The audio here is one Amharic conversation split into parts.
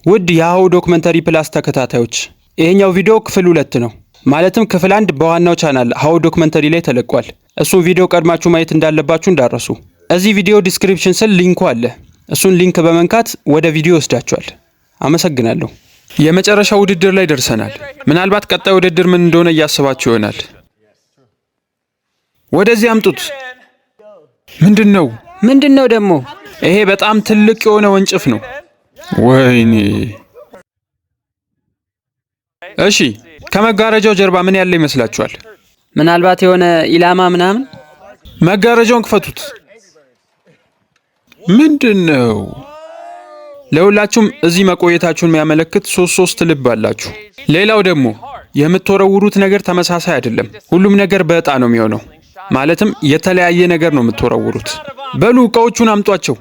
ውድ የሃው ዶክመንተሪ ፕላስ ተከታታዮች ይሄኛው ቪዲዮ ክፍል 2 ነው። ማለትም ክፍል 1 በዋናው ቻናል ሃው ዶክመንተሪ ላይ ተለቋል። እሱን ቪዲዮ ቀድማችሁ ማየት እንዳለባችሁ እንዳረሱ። እዚህ ቪዲዮ ዲስክሪፕሽን ስር ሊንኩ አለ። እሱን ሊንክ በመንካት ወደ ቪዲዮ ወስዳችኋል። አመሰግናለሁ። የመጨረሻው ውድድር ላይ ደርሰናል። ምናልባት ቀጣይ ውድድር ምን እንደሆነ እያሰባችሁ ይሆናል። ወደዚህ አምጡት። ምንድነው ደግሞ? ይሄ በጣም ትልቅ የሆነ ወንጭፍ ነው። ወይኔ! እሺ፣ ከመጋረጃው ጀርባ ምን ያለ ይመስላችኋል? ምናልባት የሆነ ኢላማ ምናምን። መጋረጃውን ክፈቱት። ምንድነው? ለሁላችሁም እዚህ መቆየታችሁን የሚያመለክት ሶስት ልብ አላችሁ። ሌላው ደግሞ የምትወረውሩት ነገር ተመሳሳይ አይደለም። ሁሉም ነገር በእጣ ነው የሚሆነው። ማለትም የተለያየ ነገር ነው የምትወረውሩት። በሉ እቃዎቹን አምጧቸው።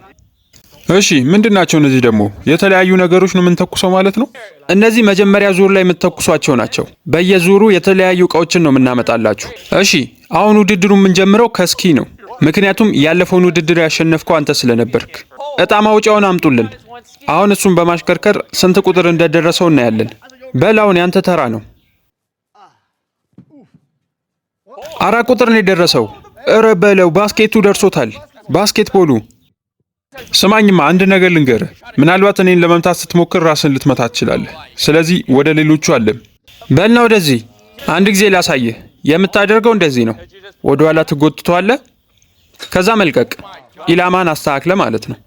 እሺ፣ ምንድናቸው እነዚህ ደግሞ? የተለያዩ ነገሮች ነው የምንተኩሰው ማለት ነው? እነዚህ መጀመሪያ ዙር ላይ የምትተኩሷቸው ናቸው። በየዙሩ የተለያዩ እቃዎችን ነው የምናመጣላችሁ። እሺ፣ አሁን ውድድሩን የምንጀምረው ከስኪ ነው። ምክንያቱም ያለፈውን ውድድር ያሸነፍከው አንተ ስለነበርክ። እጣ ማውጫውን አምጡልን። አሁን እሱን በማሽከርከር ስንት ቁጥር እንደደረሰው እናያለን። በላውን ያንተ ተራ ነው። 4 ቁጥር ነው የደረሰው። እረ በለው፣ ባስኬቱ ደርሶታል። ባስኬትቦሉ። ስማኝማ አንድ ነገር ልንገርህ። ምናልባት እኔን ለመምታት ስትሞክር ራስን ልትመታ ትችላለህ። ስለዚህ ወደ ሌሎቹ አለም በልና ወደዚህ። አንድ ጊዜ ላሳየህ። የምታደርገው እንደዚህ ነው። ወደ ኋላ ትጎትተዋለህ፣ ከዛ መልቀቅ። ኢላማን አስተካክለ ማለት ነው።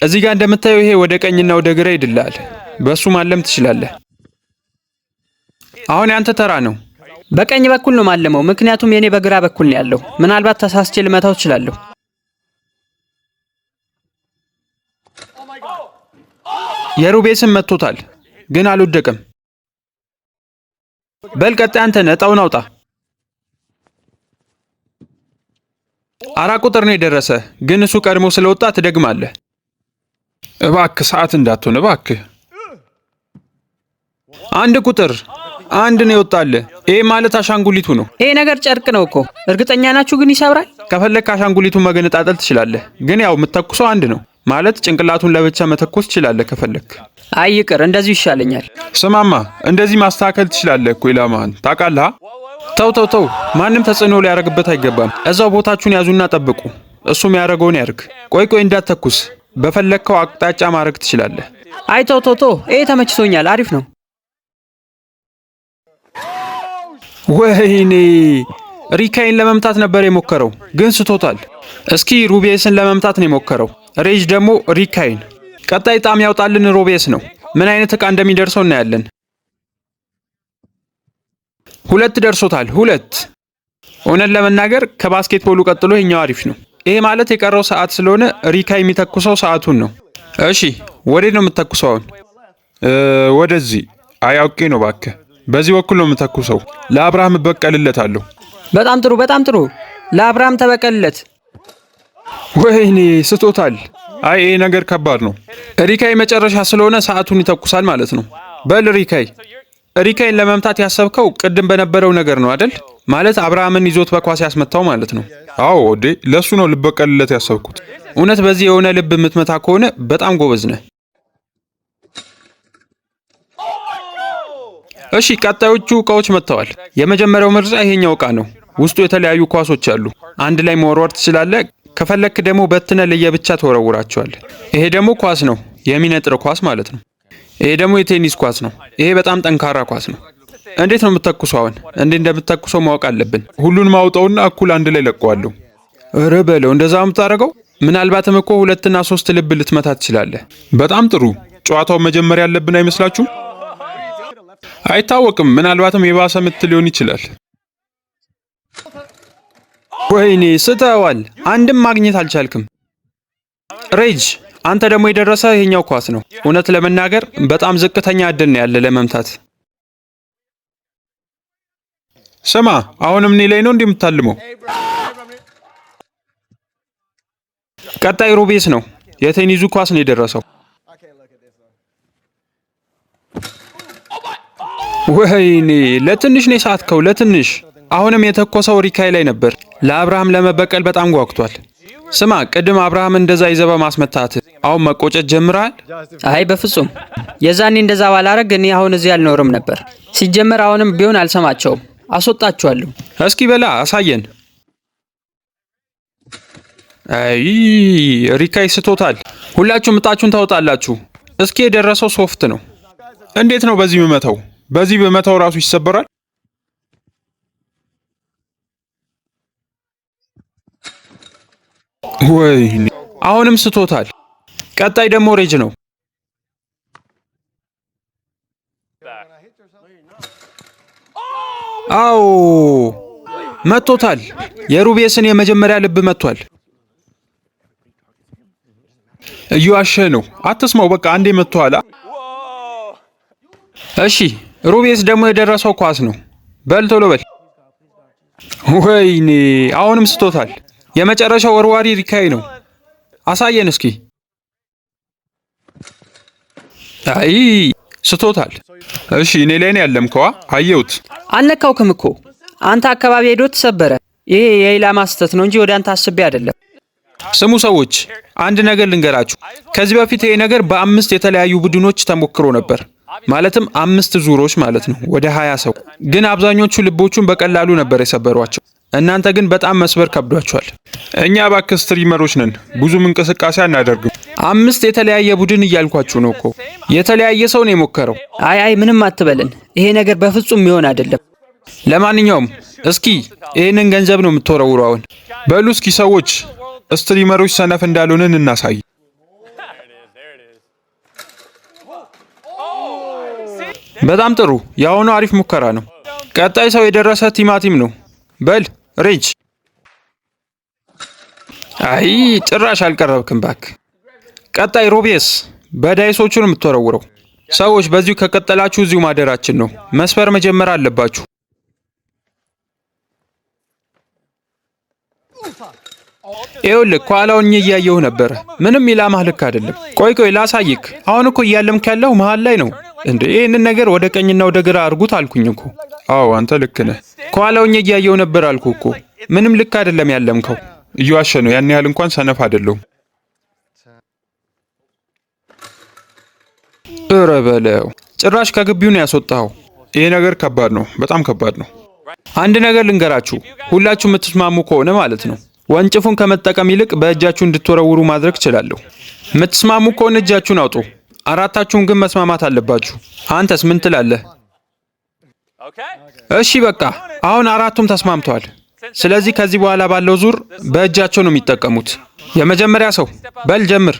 እዚህ ጋር እንደምታየው ይሄ ወደ ቀኝና ወደ ግራ ይድላል። በሱ ማለም ትችላለህ። አሁን ያንተ ተራ ነው። በቀኝ በኩል ነው ማለመው፣ ምክንያቱም የኔ በግራ በኩል ነው ያለው። ምናልባት ተሳስቼ ልመታው እችላለሁ። የሩቤስን መጥቶታል፣ ግን አልወደቀም። በል ቀጣይ አንተ ነጣውን አውጣ። 4 ቁጥር ነው የደረሰ፣ ግን እሱ ቀድሞ ስለወጣ ትደግማለህ። እባክህ ሰዓት እንዳትሆን እባክህ። 1 ቁጥር 1 ነው ይወጣል። ይሄ ማለት አሻንጉሊቱ ነው። ይሄ ነገር ጨርቅ ነው እኮ። እርግጠኛ ናችሁ ግን ይሰብራል? ከፈለክ አሻንጉሊቱን መገነጣጠል ትችላለህ፣ ግን ያው የምትተኩሰው 1 ነው። ማለት ጭንቅላቱን ለብቻ መተኮስ ትችላለህ ከፈለክ። አይ ይቅር፣ እንደዚህ ይሻለኛል። ስማማ እንደዚህ ማስተካከል ትችላለህ እኮ ኢላማን ታውቃለህ። ተው፣ ማንም ተጽዕኖ ሊያደርግበት አይገባም። እዛው ቦታችሁን ያዙና ጠብቁ። እሱ የሚያደርገውን ያርግ። ቆይ እንዳትተኩስ። በፈለከው አቅጣጫ ማድረግ ትችላለህ። አይ ተው፣ ይሄ ተመችቶኛል። አሪፍ ነው። ወይኔ! ሪካይን ለመምታት ነበር የሞከረው፣ ግን ስቶታል። እስኪ ሩቤስን ለመምታት ነው የሞከረው። ሬጅ ደግሞ ሪካይን። ቀጣይ ጣም ያውጣልን ሩቤስ ነው። ምን አይነት እቃ እንደሚደርሰው እናያለን። 2 ደርሶታል። 2። እውነት ለመናገር ከባስኬትቦሉ ቀጥሎ ይሄኛው አሪፍ ነው። ይሄ ማለት የቀረው ሰዓት ስለሆነ ሪካይ የሚተኩሰው ሰዓቱን ነው። እሺ፣ ወዴት ነው የምትተኩሰው አሁን? ወደዚህ። አያውቄ ነው እባክህ። በዚህ በኩል ነው የምተኩሰው። ለአብርሃም እበቀልለታለሁ። በጣም ጥሩ። ለአብርሃም ተበቀልለት። ወይኔ ስቶታል። አይ ይሄ ነገር ከባድ ነው። ሪካይ መጨረሻ ስለሆነ ሰዓቱን ይተኩሳል ማለት ነው። በል ሪካይን ለመምታት ያሰብከው ቅድም በነበረው ነገር ነው አይደል? ማለት አብርሃምን ይዞት በኳስ ያስመታው ማለት ነው። አዎ ወዴ፣ ለሱ ነው ልበቀልለት ያሰብኩት። እውነት በዚህ የሆነ ልብ የምትመታ ከሆነ በጣም ጎበዝ ነህ። እሺ፣ ቀጣዮቹ እቃዎች መጥተዋል። የመጀመሪያው ምርጫ ይሄኛው እቃ ነው። ውስጡ የተለያዩ ኳሶች አሉ። አንድ ላይ መወርወር ትችላለህ። ከፈለክ ደግሞ በትነ ለየብቻ ተወረውራቸዋለህ። ይሄ ደግሞ ኳስ ነው፣ የሚነጥር ኳስ ማለት ነው። ይሄ ደግሞ የቴኒስ ኳስ ነው። ይሄ በጣም ጠንካራ ኳስ ነው። እንዴት ነው የምትተኩሰው? አሁን እንዴት እንደምትተኩሰው ማወቅ አለብን። ሁሉን ማውጣውና እኩል አንድ ላይ ለቀዋለሁ። እረ በለው፣ እንደዛ የምታደርገው? ምናልባትም እኮ 2 እና 3 ልብ ልትመታ ትችላለህ። በጣም ጥሩ። ጨዋታው መጀመር ያለብን አይመስላችሁም? አይታወቅም፣ ምናልባትም የባሰ ምት ሊሆን ይችላል። ወይኔ ስተዋል። አንድም ማግኘት አልቻልክም። ሬጅ፣ አንተ ደግሞ የደረሰ ይሄኛው ኳስ ነው። እውነት ለመናገር በጣም ዝቅተኛ እድል ነው ያለ ለመምታት። ስማ፣ አሁንም እኔ ላይ ነው እንደምታልመው። ቀጣይ ሩቤስ ነው። የቴኒዙ ኳስ ነው የደረሰው። ወይኔ ለትንሽ ነው የሳትከው፣ ለትንሽ። አሁንም የተኮሰው ሪካይ ላይ ነበር። ለአብርሃም ለመበቀል በጣም ጓጉቷል። ስማ ቅድም አብርሃም እንደዛ ይዘባ ማስመታት አሁን መቆጨት ጀምረሃል? አይ በፍጹም የዛኔ እንደዛ ባላረግ እኔ አሁን እዚህ አልኖርም ነበር። ሲጀመር አሁንም ቢሆን አልሰማቸውም፣ አስወጣቸዋለሁ። እስኪ በላ አሳየን። አይ ሪካይ ስቶታል። ሁላችሁም እጣችሁን ታወጣላችሁ። እስኪ የደረሰው ሶፍት ነው። እንዴት ነው በዚህ በመታው? በዚህ በመታው ራሱ ይሰበራል። ወይኔ አሁንም ስቶታል። ቀጣይ ደግሞ ሬጅ ነው። አዎ መቶታል። የሩቤስን የመጀመሪያ ልብ መቷል። እየዋሸ ነው። አትስማው። በቃ አንዴ መቷል። እሺ ሩቤስ ደግሞ የደረሰው ኳስ ነው። በል ቶሎ በል። ወይኔ አሁንም ስቶታል። የመጨረሻው ወርዋሪ ሪካይ ነው። አሳየን እስኪ። አይ ስቶታል። እሺ እኔ ላይ ነው ያለምከዋ። አየሁት። አልነካውክም እኮ አንተ አካባቢ ሄዶ ተሰበረ። ይሄ የኢላማ ስህተት ነው እንጂ ወደ አንተ አስቤ አይደለም። ስሙ ሰዎች፣ አንድ ነገር ልንገራችሁ። ከዚህ በፊት ይሄ ነገር በ5 የተለያዩ ቡድኖች ተሞክሮ ነበር። ማለትም 5 ዙሮች ማለት ነው፣ ወደ 20 ሰው። ግን አብዛኞቹ ልቦቹን በቀላሉ ነበር የሰበሯቸው። እናንተ ግን በጣም መስበር ከብዷቸዋል። እኛ እባክህ ስትሪመሮች ነን፣ ብዙም እንቅስቃሴ አናደርግም። 5 የተለያየ ቡድን እያልኳችሁ ነው እኮ። የተለያየ ሰው ነው የሞከረው። አይ ምንም አትበልን። ይሄ ነገር በፍጹም የሚሆን አይደለም። ለማንኛውም እስኪ ይህንን ገንዘብ ነው የምትወረውረው አሁን። በሉ እስኪ ሰዎች፣ ስትሪመሮች ሰነፍ እንዳልሆንን እናሳይ። በጣም ጥሩ። የአሁኑ አሪፍ ሙከራ ነው። ቀጣይ ሰው የደረሰ ቲማቲም ነው። በል ሬጅ። አይ ጭራሽ አልቀረብክም ባክ። ቀጣይ ሮቤስ። በዳይሶቹን የምትወረውረው ሰዎች፣ በዚሁ ከቀጠላችሁ እዚሁ ማደራችን ነው። መስፈር መጀመር አለባችሁ። ይኸውልህ ከኋላውኝ እያየሁ ነበረ። ምንም ኢላማህ ልክ አይደለም። ቆይ ላሳይክ። አሁን እኮ እያለምክ ያለው መሃል ላይ ነው እንዴ። ይህንን ነገር ወደ ቀኝና ወደ ግራ አርጉት አልኩኝ እኮ። አዎ አንተ ልክ ነህ። ከኋላውኝ እያየሁ ነበር አልኩ እኮ። ምንም ልክ አይደለም ያለምከው። እየዋሸ ነው። ያን ያህል እንኳን ሰነፍ አይደለሁም። ኧረ በለው። ጭራሽ ከግቢው ነው ያስወጣኸው። ይሄ ነገር ከባድ ነው፣ በጣም ከባድ ነው። አንድ ነገር ልንገራችሁ፣ ሁላችሁ የምትስማሙ ከሆነ ማለት ነው ወንጭፉን ከመጠቀም ይልቅ በእጃችሁ እንድትወረውሩ ማድረግ እችላለሁ። የምትስማሙ ከሆነ እጃችሁን አውጡ። አራታችሁም ግን መስማማት አለባችሁ። አንተስ ምን ትላለህ? እሺ በቃ አሁን አራቱም ተስማምተዋል። ስለዚህ ከዚህ በኋላ ባለው ዙር በእጃቸው ነው የሚጠቀሙት። የመጀመሪያ ሰው በል ጀምር።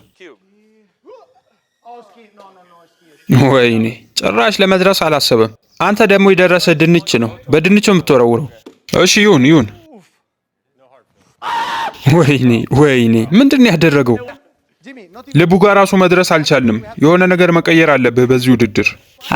ወይኔ ጭራሽ ለመድረስ አላሰበም። አንተ ደግሞ የደረሰ ድንች ነው። በድንቹ የምትወረውረው። እሺ ይሁን። ወይኔ ምንድን ነው ያደረገው? ልቡ ጋር ራሱ መድረስ አልቻልንም። የሆነ ነገር መቀየር አለብህ በዚህ ውድድር።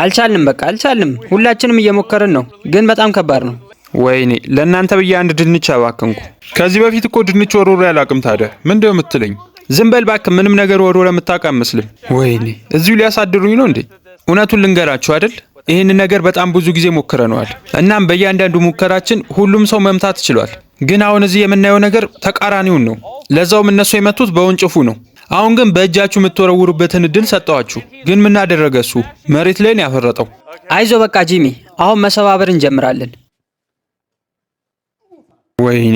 አልቻልንም፣ በቃ አልቻልንም። ሁላችንም እየሞከርን ነው፣ ግን በጣም ከባድ ነው። ወይኔ ለእናንተ ብዬ አንድ ድንች አባከንኩ። ከዚህ በፊት እኮ ድንች ወርውሬ አላውቅም። ታዲያ ምንድነው የምትለኝ? ዝም በል እባክህ። ምንም ነገር ወርውሬ የምታውቅ አይመስልም። ወይኔ እዚሁ ሊያሳድሩኝ ነው እንዴ? እውነቱን ልንገራችሁ አይደል፣ ይህን ነገር በጣም ብዙ ጊዜ ሞክረነዋል። እናም በእያንዳንዱ ሙከራችን ሁሉም ሰው መምታት ችሏል። ግን አሁን እዚህ የምናየው ነገር ተቃራኒውን ነው። ለዛውም እነሱ የመቱት በወንጭፉ ነው። አሁን ግን በእጃችሁ የምትወረውሩበትን እድል ሰጠዋችሁ። ግን ምን አደረገ እሱ? መሬት ላይ ነው ያፈረጠው። አይዞ በቃ ጂሚ፣ አሁን መሰባበር እንጀምራለን። ወይኔ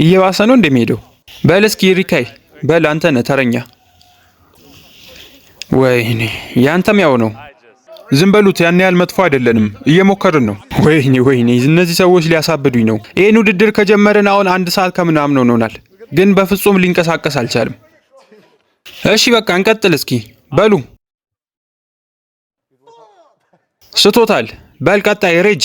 እየባሰ ነው እንደሚሄደው። በል እስኪ ሪካይ፣ በል አንተ ነህ ተረኛ። ወይኔ ያንተም ያው ነው። ዝም በሉት፣ ያን ያህል መጥፎ አይደለንም፣ እየሞከርን ነው። ወይኔ እነዚህ ሰዎች ሊያሳብዱኝ ነው። ይህን ውድድር ከጀመርን አሁን 1 ሰዓት ከምናምን ሆኖናል፣ ግን በፍጹም ሊንቀሳቀስ አልቻልም። እሺ በቃ እንቀጥል እስኪ። በሉ ስቶታል። በል ቀጣይ ሬጅ።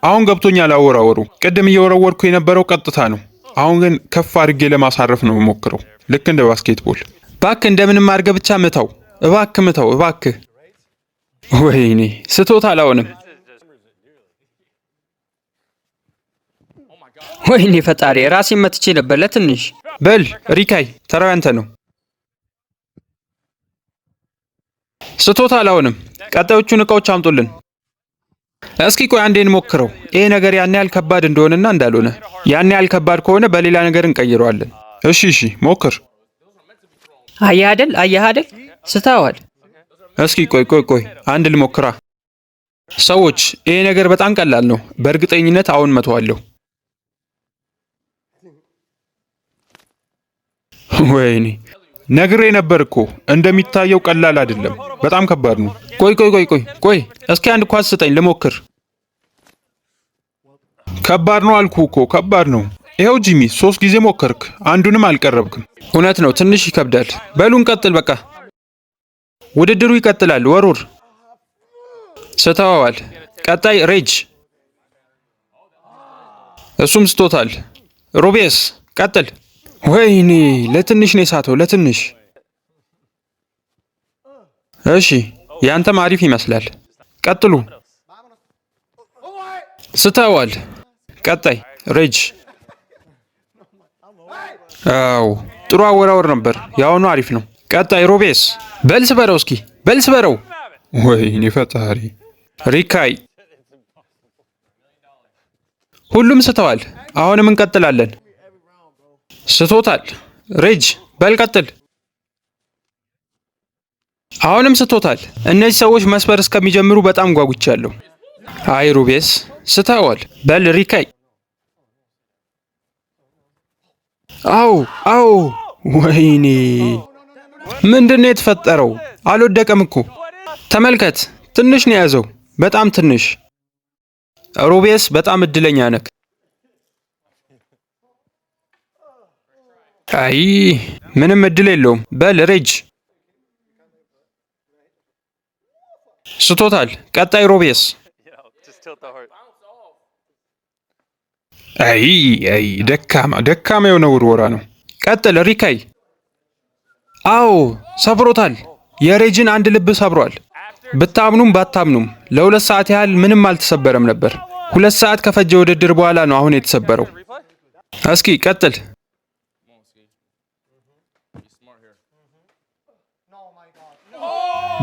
አሁን ገብቶኛል አወራወሩ። ቅድም እየወረወርኩ የነበረው ቀጥታ ነው። አሁን ግን ከፍ አድርጌ ለማሳረፍ ነው የምሞክረው፣ ልክ እንደ ባስኬትቦል። እባክህ እንደምንም አድርገህ ብቻ ምታው፣ እባክህ። ወይኔ ስቶታል አሁንም። ወይኔ ፈጣሪ፣ ራሴን መትቼ ነበር ለትንሽ። በል ሪካይ ተራው ያንተ ነው። ስቶታል አሁንም። ቀጣዮቹን እቃዎች አምጡልን። እስኪ ቆይ አንዴ እንሞክረው። ይሄ ነገር ያን ያህል ከባድ እንደሆነና እንዳልሆነ። ያን ያህል ከባድ ከሆነ በሌላ ነገር እንቀይረዋለን። እሺ ሞክር። አየህ አይደል ስተዋል። እስኪ ቆይ አንድ ልሞክራ። ሰዎች ይሄ ነገር በጣም ቀላል ነው። በእርግጠኝነት አሁን መተዋለሁ። ወይኔ ነግሬ ነበር እኮ እንደሚታየው ቀላል አይደለም። በጣም ከባድ ነው። ቆይ እስኪ አንድ ኳስ ስጠኝ ልሞክር። ከባድ ነው አልኩ እኮ ከባድ ነው። ይኸው ጂሚ 3 ጊዜ ሞከርክ፣ አንዱንም አልቀረብክም። እውነት ነው፣ ትንሽ ይከብዳል። በሉን ቀጥል፣ በቃ ውድድሩ ይቀጥላል። ወሩር ስተዋዋል። ቀጣይ ሬጅ፣ እሱም ስቶታል። ሩቤስ ቀጥል። ወይኔ ለትንሽ ነው የሳተው፣ ለትንሽ። እሺ ያንተም አሪፍ ይመስላል። ቀጥሉ። ስተዋል። ቀጣይ ሬጅ። አው ጥሩ አወራወር ነበር። ያውኑ አሪፍ ነው። ቀጣይ ሮቤስ። በልስ በረው እስኪ በልስ በረው። ወይኔ ፈጣሪ። ሪካይ። ሁሉም ስተዋል። አሁንም እንቀጥላለን። ስቶታል። ሬጅ በል ቀጥል። አሁንም ስቶታል። እነዚህ ሰዎች መስበር እስከሚጀምሩ በጣም ጓጉቻለሁ። አይ ሩቤስ ስተዋል። በል ሪካይ። አው ወይኔ ምንድነው የተፈጠረው? አልወደቀም እኮ ተመልከት። ትንሽ ነው የያዘው፣ በጣም ትንሽ። ሩቤስ በጣም እድለኛ ነክ። አይ ምንም እድል የለውም። በል ሬጅ። ስቶታል። ቀጣይ ሮቤስ። አይ ደካማ የሆነ ውርወራ ነው። ቀጥል ሪካይ። አዎ ሰብሮታል። የሬጅን አንድ ልብ ሰብሯል። ብታምኑም ባታምኑም ለ2 ሰዓት ያህል ምንም አልተሰበረም ነበር። 2 ሰዓት ከፈጀ ውድድር በኋላ ነው አሁን የተሰበረው። እስኪ ቀጥል።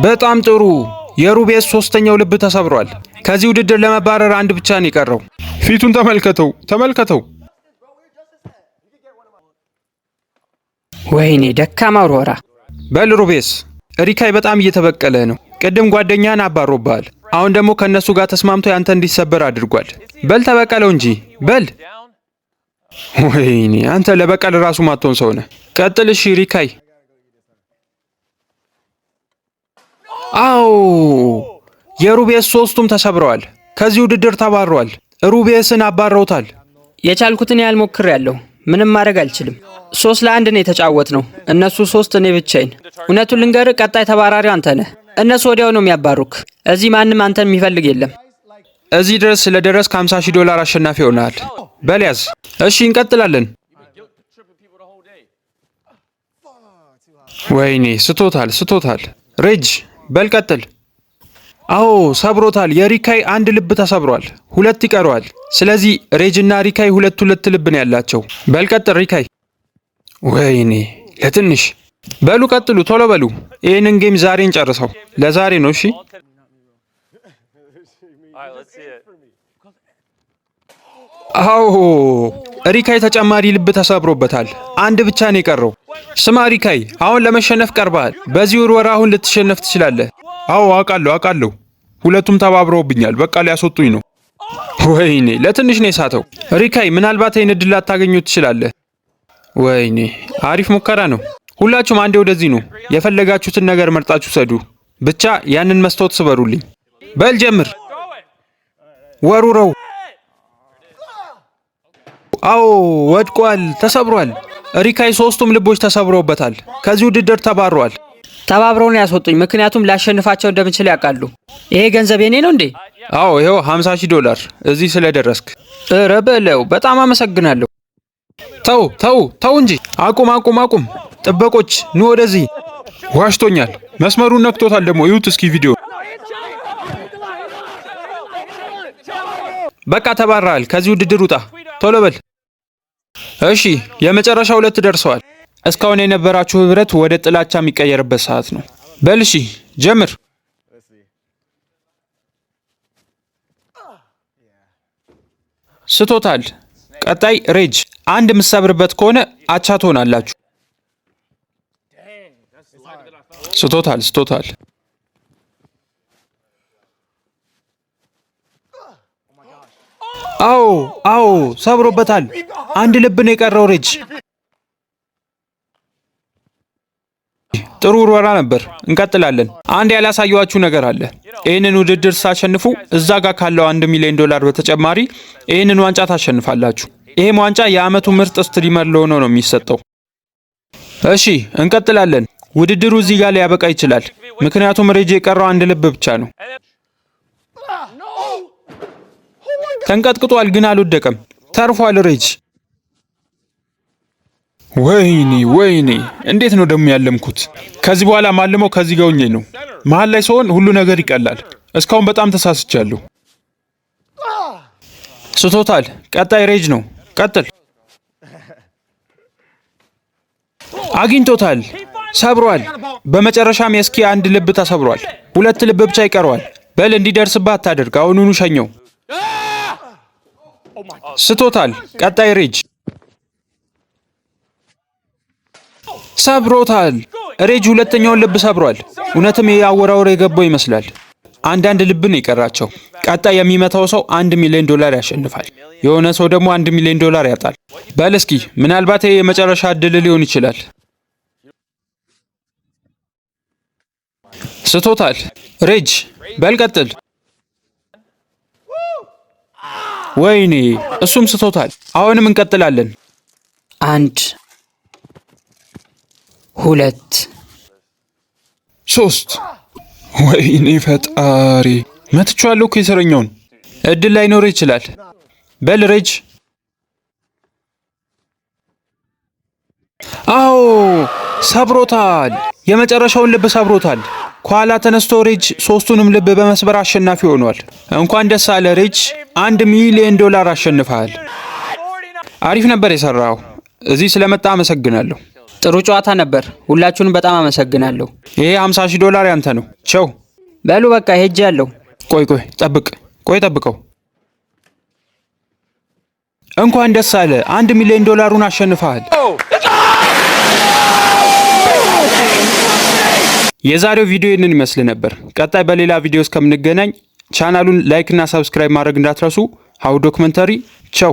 በጣም ጥሩ። የሩቤስ 3ኛው ልብ ተሰብሯል። ከዚህ ውድድር ለመባረር አንድ ብቻ ነው የቀረው። ፊቱን ተመልከተው። ወይኔ ደካማ ውርወራ። በል ሩቤስ። ሪካይ በጣም እየተበቀለ ነው። ቅድም ጓደኛህን አባሮብሃል። አሁን ደግሞ ከነሱ ጋር ተስማምቶ ያንተ እንዲሰበር አድርጓል። በል ተበቀለው እንጂ በል። ወይኔ አንተ ለበቀል ራሱ ማትሆን ሰው ነህ። ቀጥል እሺ ሪካይ። አው የሩቤስ 3ቱም ተሰብረዋል። ከዚህ ውድድር ተባረዋል። ሩቤስን አባረውታል። የቻልኩትን ያህል ሞክሬያለሁ። ምንም ማድረግ አልችልም። 3-1 ነው የተጫወትነው። እነሱ 3 እኔ ብቻዬን። እውነቱን ልንገርህ፣ ቀጣይ ተባራሪው አንተ ነህ። እነሱ ወዲያው ነው የሚያባሩክ። እዚህ ማንም አንተን የሚፈልግ የለም። እዚህ ድረስ ስለደረስክ $50,000 አሸናፊ ሆነሃል። በል ያዝ። እሺ እንቀጥላለን። ወይኔ ስቶታል። ሬጅ በል ቀጥል። አዎ ሰብሮታል። የሪካይ አንድ ልብ ተሰብሯል። 2 ይቀረዋል። ስለዚህ ሬጅ እና ሪካይ 2 ልብ ነው ያላቸው። በል ቀጥል ሪካይ። ወይኔ ለትንሽ። በሉ ቀጥሉ፣ ቶሎ በሉ። ይህንን ጌም ዛሬ እንጨርሰው። ለዛሬ ነው እሺ። አዎ ሪካይ ተጨማሪ ልብ ተሰብሮበታል። አንድ ብቻ ነው የቀረው። ስማ ሪካይ፣ አሁን ለመሸነፍ ቀርበሃል። በዚህ ውርወራ አሁን ልትሸነፍ ትችላለህ። አዎ አውቃለሁ። ሁለቱም ተባብረውብኛል። በቃ ሊያስወጡኝ ነው። ወይኔ ለትንሽ ነው የሳተው። ሪካይ ምናልባት ይህን እድል ላታገኙት ትችላለህ። ወይኔ አሪፍ ሙከራ ነው። ሁላችሁም አንዴ ወደዚህ ነው። የፈለጋችሁትን ነገር መርጣችሁ ሰዱ። ብቻ ያንን መስታወት ስበሩልኝ። በል ጀምር። ወሩረው። አዎ ወድቋል፣ ተሰብሯል። ሪካይ 3ቱም ልቦች ተሰብረውበታል። ከዚህ ውድድር ተባሯል። ተባብረው ነው ያስወጡኝ፣ ምክንያቱም ላሸንፋቸው እንደምችል ያውቃሉ። ይሄ ገንዘብ የኔ ነው እንዴ? አዎ ይኸው $50,000 እዚህ ስለደረስክ። ኧረ በለው፣ በጣም አመሰግናለሁ። ተው እንጂ። አቁም። ጥበቆች ኑ ወደዚህ። ዋሽቶኛል። መስመሩን ነክቶታል ደግሞ። ይሁት እስኪ ቪዲዮ። በቃ ተባረሃል። ከዚህ ውድድር ውጣ። ቶሎ በል። እሺ የመጨረሻ 2 ደርሰዋል። እስካሁን የነበራችሁ ህብረት ወደ ጥላቻ የሚቀየርበት ሰዓት ነው። በል እሺ ጀምር። ስቶታል። ቀጣይ ሬጅ። አንድ የምትሰብርበት ከሆነ አቻ ትሆናላችሁ። ስቶታል። አዎ ሰብሮበታል። አንድ ልብ ነው የቀረው ሬጅ። ጥሩ ውርወራ ነበር። እንቀጥላለን። አንድ ያላሳየኋችሁ ነገር አለ። ይህንን ውድድር ሳሸንፉ እዛ ጋር ካለው $1 ሚሊዮን በተጨማሪ ይህንን ዋንጫ ታሸንፋላችሁ። ይሄም ዋንጫ የዓመቱ ምርጥ ስትሪመር ለሆነው ነው የሚሰጠው። እሺ እንቀጥላለን። ውድድሩ እዚህ ጋር ሊያበቃ ይችላል፣ ምክንያቱም ሬጅ የቀረው አንድ ልብ ብቻ ነው። ተንቀጥቅጧል ግን አልወደቀም። ተርፏል ሬጅ። ወይኔ እንዴት ነው ደግሞ ያለምኩት? ከዚህ በኋላ ማልመው ከዚህ ጋር ሆኜ ነው። መሀል ላይ ሲሆን ሁሉ ነገር ይቀላል። እስካሁን በጣም ተሳስቻለሁ። ስቶታል። ቀጣይ ሬጅ ነው። ቀጥል። አግኝቶታል። ሰብሯል። በመጨረሻም የስኪ አንድ ልብ ተሰብሯል። 2 ልብ ብቻ ይቀረዋል። በል እንዲደርስብህ አታደርግ። አሁኑኑ ሸኘው። ስቶታል። ቀጣይ ሬጅ። ሰብሮታል። ሬጅ ሁለተኛውን ልብ ሰብሯል። እውነትም የአወራወር የገባው ይመስላል። አንዳንድ ልብ ነው የቀራቸው። ቀጣይ የሚመታው ሰው $1 ሚሊዮን ያሸንፋል። የሆነ ሰው ደግሞ $1 ሚሊዮን ያጣል። በል እስኪ ምናልባት የመጨረሻ እድል ሊሆን ይችላል። ስቶታል። ሬጅ በል ቀጥል። ወይኔ እሱም ስቶታል። አሁንም እንቀጥላለን። 1 2 3 ወይኔ ፈጣሪ! መትቻለሁ እኮ የሰረኛውን። እድል ላይኖር ይችላል። በል ሬጅ። አዎ ሰብሮታል። የመጨረሻውን ልብ ሰብሮታል። ከኋላ ተነስቶ ሬጅ 3ቱንም ልብ በመስበር አሸናፊ ሆኗል። እንኳን ደስ አለ ሬጅ፣ $1 ሚሊዮን አሸንፈሃል። አሪፍ ነበር የሰራው። እዚህ ስለመጣ አመሰግናለሁ። ጥሩ ጨዋታ ነበር። ሁላችሁንም በጣም አመሰግናለሁ። ይሄ $50,000 ያንተ ነው። ቸው በሉ በቃ ሄጃለሁ። ቆይ ጠብቀው። እንኳን ደስ አለ፣ $1 ሚሊዮን አሸንፈሃል። የዛሬው ቪዲዮ ይህንን ይመስል ነበር። ቀጣይ በሌላ ቪዲዮ እስከምንገናኝ ቻናሉን ላይክ እና ሰብስክራይብ ማድረግ እንዳትረሱ። ሀሁ ዶክመንተሪ ቸው